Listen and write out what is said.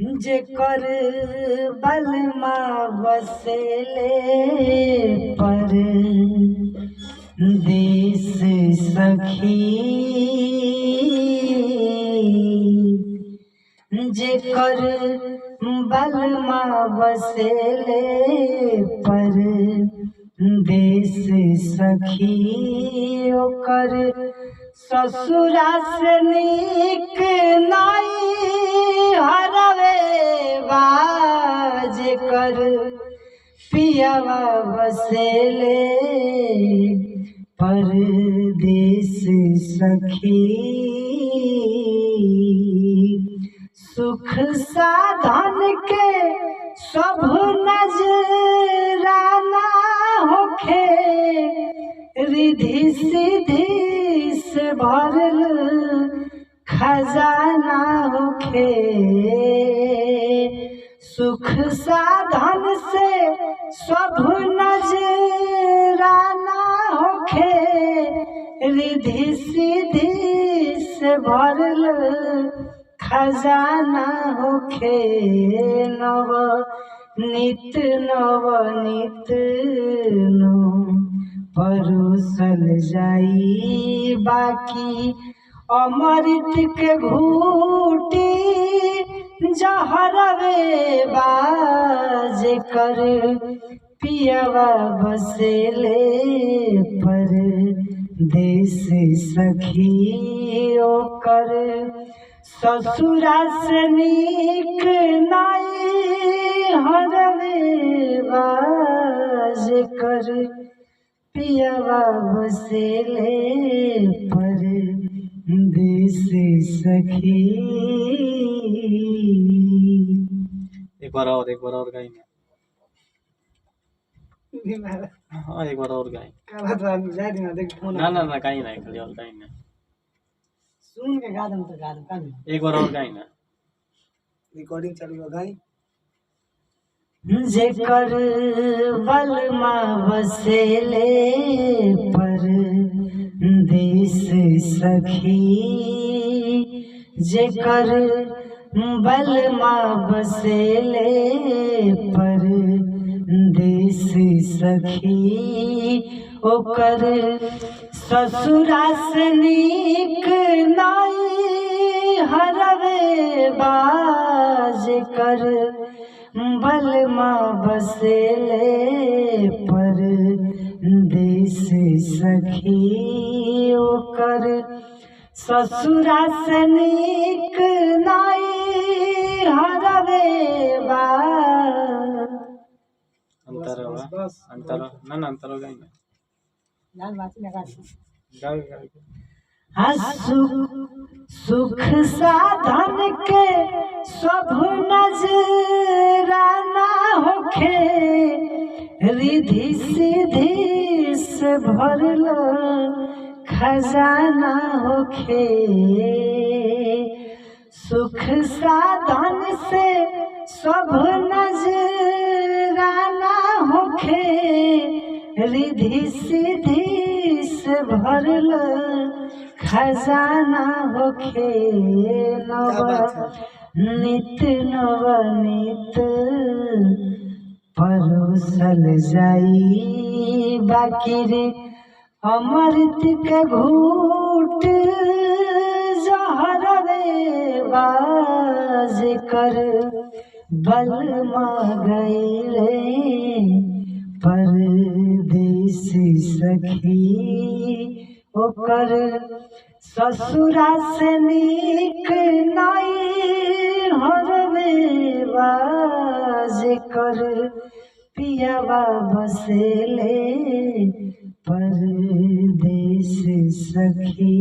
जेकर बलमा बसेले पर देश सखी, जेकर बलमा बसेले पर देश सखी, ओकर ससुरा से नीक नाई हरवे बा। जेकर पियवा बसेले परदेश सखी, सुख साधन के सब नजराना होखे, रिधि सिद्धि से भरल खजाना होखे। सुख साधन से सब नजराना होखे, रिधि सिद्धि से भरल खजाना होखे। नवनीत नवनीत नो परोसल जाई, बाकी अमृत के घूटी जहरवे बा। जेकर पियवा बसेले परदेश सखी, ओकर ससुरा से नीक नाई हरवे बा। जेकर पियवा बसेले परदेश सखी। एक बार और गाएंगे। हाँ एक बार और गाएं। ना ना ना कहीं नहीं, खाली और गाएंगे। सुन के गा दम तो गा दम। एक बार और गाएंगे। रिकॉर्डिंग चालू हो गई। जेकर बलमा बसेले परदेश सखी, जेकर बलमा बसेले परदेश सखी, ओकर ससुरा से नीक नाई हरवे बा। जेकर बलमा बसेले परदेश सखी, ओकर ससुरा से नीक नाई हरवे बा। अंतर ना ना अंतर गाएंगे। सुख साधन के सब नजराना होखे, रिधि सिद्धि से भरल खजाना होखे। सुख साधन से सब नजराना होखे, रिधि सिद्धि से भरल खजाना होखे। नवनीत नवनीत परोसल जाई, बाकी रे अमृत के घूट जहरवे बा। जेकर बलमा गईले परदेश सखी, ओकर ससुरा से नीक नाई हरवे बा। जेकर पियवा बसेले परदेश सखी।